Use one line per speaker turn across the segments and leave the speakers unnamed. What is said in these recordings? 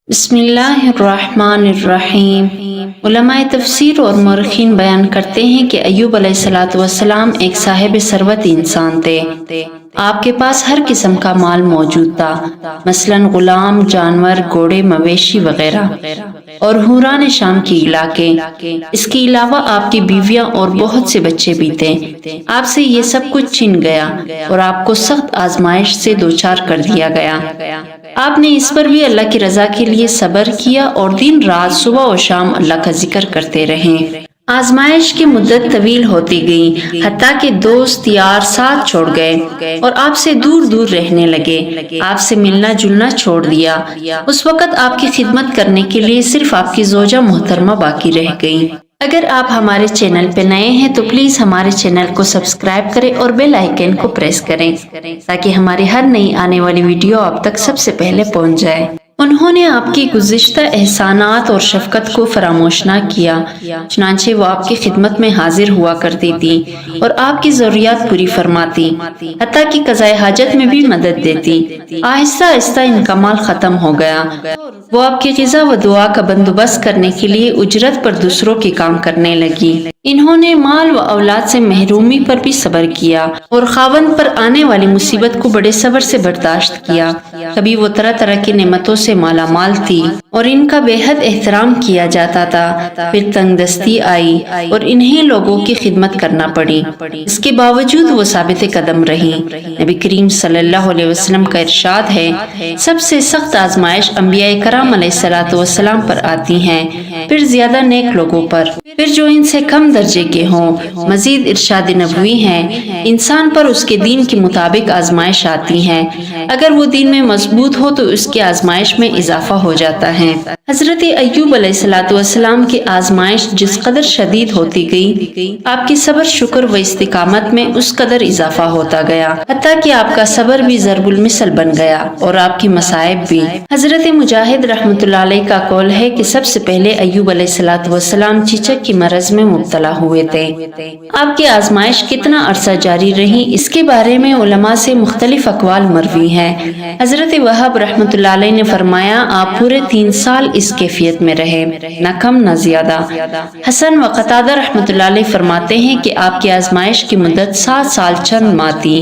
بسم اللہ الرحمن الرحیم۔ علماء تفسیر اور مورخین بیان کرتے ہیں کہ ایوب علیہ السلام ایک صاحب ثروت انسان تھے۔ آپ کے پاس ہر قسم کا مال موجود تھا، مثلاً غلام، جانور، گھوڑے، مویشی وغیرہ، اور حوران شام کے علاقے۔ اس کے علاوہ آپ کی بیویاں اور بہت سے بچے بھی تھے۔ آپ سے یہ سب کچھ چھن گیا اور آپ کو سخت آزمائش سے دوچار کر دیا گیا۔ آپ نے اس پر بھی اللہ کی رضا کے لیے صبر کیا اور دن رات صبح و شام اللہ کا ذکر کرتے رہے۔ آزمائش کی مدت طویل ہوتی گئی، حتیٰ کہ دوست یار ساتھ چھوڑ گئے اور آپ سے دور دور رہنے لگے، آپ سے ملنا جلنا چھوڑ دیا۔ اس وقت آپ کی خدمت کرنے کے لیے صرف آپ کی زوجہ محترمہ باقی رہ گئی۔ اگر آپ ہمارے چینل پہ نئے ہیں تو پلیز ہمارے چینل کو سبسکرائب کریں اور بیل آئیکن کو پریس کریں تاکہ ہماری ہر نئی آنے والی ویڈیو آپ تک سب سے پہلے پہنچ جائے۔ انہوں نے آپ کی گزشتہ احسانات اور شفقت کو فراموش نہ کیا، چنانچہ وہ آپ کی خدمت میں حاضر ہوا کرتی تھی اور آپ کی ضروریات پوری فرماتی، حتیٰ کہ قضائے حاجت میں بھی مدد دیتی۔ آہستہ آہستہ ان کا مال ختم ہو گیا۔ وہ آپ کی غذا و دعا کا بندوبست کرنے کے لیے اجرت پر دوسروں کے کام کرنے لگی۔ انہوں نے مال و اولاد سے محرومی پر بھی صبر کیا اور خاوند پر آنے والی مصیبت کو بڑے صبر سے برداشت کیا۔ کبھی وہ طرح طرح کی نعمتوں سے مالا مال تھی اور ان کا بے حد احترام کیا جاتا تھا، پھر تنگ دستی آئی اور انہیں لوگوں کی خدمت کرنا پڑی۔ اس کے باوجود وہ ثابت قدم رہی۔ نبی کریم صلی اللہ علیہ وسلم کا ارشاد ہے، سب سے سخت آزمائش انبیاء کرام علیہ السلام پر آتی ہیں، پھر زیادہ نیک لوگوں پر، پھر جو ان سے کم درجے کے ہوں۔ مزید ارشاد نبوی ہے، انسان پر اس کے دین کے مطابق آزمائش آتی ہے، اگر وہ دین میں مضبوط ہو تو اس کی آزمائش میں اضافہ ہو جاتا ہے۔ حضرت ایوب علیہ السلام کی آزمائش جس قدر شدید ہوتی گئی، آپ کی صبر، شکر و استقامت میں اس قدر اضافہ ہوتا گیا، حتیٰ کہ آپ کا صبر بھی ضرب المثل بن گیا اور آپ کی مصائب بھی۔ حضرت مجاہد رحمۃ اللہ علیہ کا قول ہے کہ سب سے پہلے ایوب علیہ السلام چچک کی مرض میں مبتلا ہوئے تھے۔ آپ کی آزمائش کتنا عرصہ جاری رہی، اس کے بارے میں علماء سے مختلف اقوال مروی ہیں۔ حضرت وہب رحمۃ اللہ علیہ نے فرمایا، آپ پورے 3 سال اس کیفیت میں رہے، نہ کم نہ زیادہ۔ حسن و قتادہ رحمۃ اللہ علیہ فرماتے ہیں کہ آپ کی آزمائش کی مدت 7 سال چند ماہ تھی۔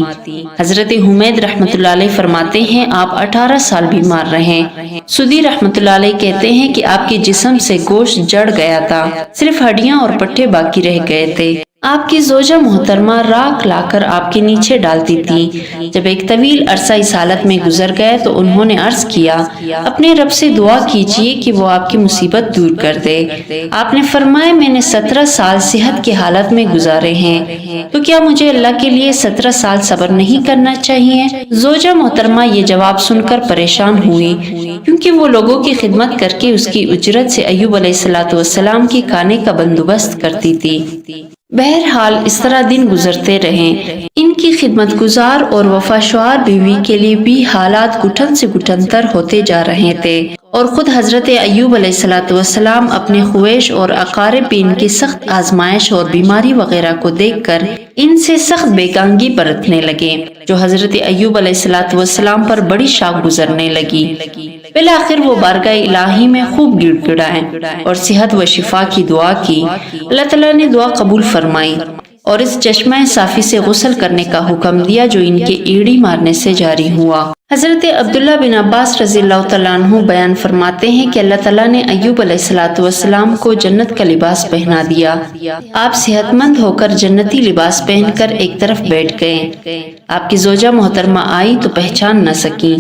حضرت حمید رحمۃ اللہ علیہ فرماتے ہیں، آپ 18 سال بیمار رہے۔ سدی رحمۃ اللہ علیہ کہتے ہیں کہ آپ کے جسم سے گوشت جڑ گیا تھا، صرف ہڈیاں اور پٹھے باقی رہ گئے تھے۔ آپ کی زوجہ محترمہ راکھ لا کر آپ کے نیچے ڈالتی تھی۔ جب ایک طویل عرصہ اس حالت میں گزر گئے تو انہوں نے عرض کیا، اپنے رب سے دعا کیجیے کہ وہ آپ کی مصیبت دور کر دے۔ آپ نے فرمایا، میں نے 17 سال صحت کی حالت میں گزارے ہیں، تو کیا مجھے اللہ کے لیے 17 سال صبر نہیں کرنا چاہیے؟ زوجہ محترمہ یہ جواب سن کر پریشان ہوئی، کیونکہ وہ لوگوں کی خدمت کر کے اس کی اجرت سے ایوب علیہ السلام کی کھانے کا بندوبست کرتی تھی۔ بہرحال اس طرح دن گزرتے رہے۔ ان کی خدمت گزار اور وفاشوار بیوی کے لیے بھی حالات گھٹن سے گھٹن تر ہوتے جا رہے تھے، اور خود حضرت ایوب علیہ السلام اپنے خویش اور اقارب بھی ان کی سخت آزمائش اور بیماری وغیرہ کو دیکھ کر ان سے سخت بیگانگی برتنے لگے، جو حضرت ایوب علیہ السلام پر بڑی شاق گزرنے لگی۔ بالآخر وہ بارگاہ الہی میں خوب گڑ گڑائے اور صحت و شفا کی دعا کی۔ اللہ تعالیٰ نے دعا قبول فرمائی اور اس چشمہ صافی سے غسل کرنے کا حکم دیا جو ان کے ایڑی مارنے سے جاری ہوا۔ حضرت عبداللہ بن عباس رضی اللہ تعالیٰ عنہ بیان فرماتے ہیں کہ اللہ تعالیٰ نے ایوب علیہ السلام کو جنت کا لباس پہنا دیا۔ آپ صحت مند ہو کر جنتی لباس پہن کر ایک طرف بیٹھ گئے۔ آپ کی زوجہ محترمہ آئی تو پہچان نہ سکی،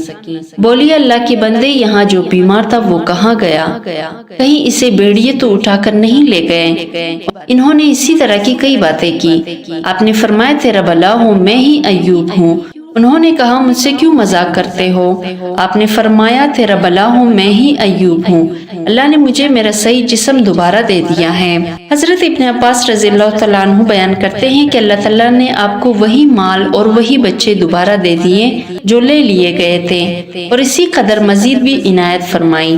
بولی، اللہ کے بندے، یہاں جو بیمار تھا وہ کہاں گیا؟ کہیں اسے بیڑیے تو اٹھا کر نہیں لے گئے؟ انہوں نے اسی طرح کی کئی باتیں کی۔ آپ نے فرمایا، تیرا بھلا ہو، میں ہی ایوب ہوں۔ انہوں نے کہا، مجھ سے کیوں مذاق کرتے ہو؟ آپ نے فرمایا، تیرا بھلا ہو، میں ہی ایوب ہوں، اللہ نے مجھے میرا صحیح جسم دوبارہ دے دیا ہے۔ حضرت ابن عباس رضی اللہ تعالیٰ عنہ بیان کرتے ہیں کہ اللہ تعالیٰ نے آپ کو وہی مال اور وہی بچے دوبارہ دے دیے جو لے لیے گئے تھے، اور اسی قدر مزید بھی عنایت فرمائی۔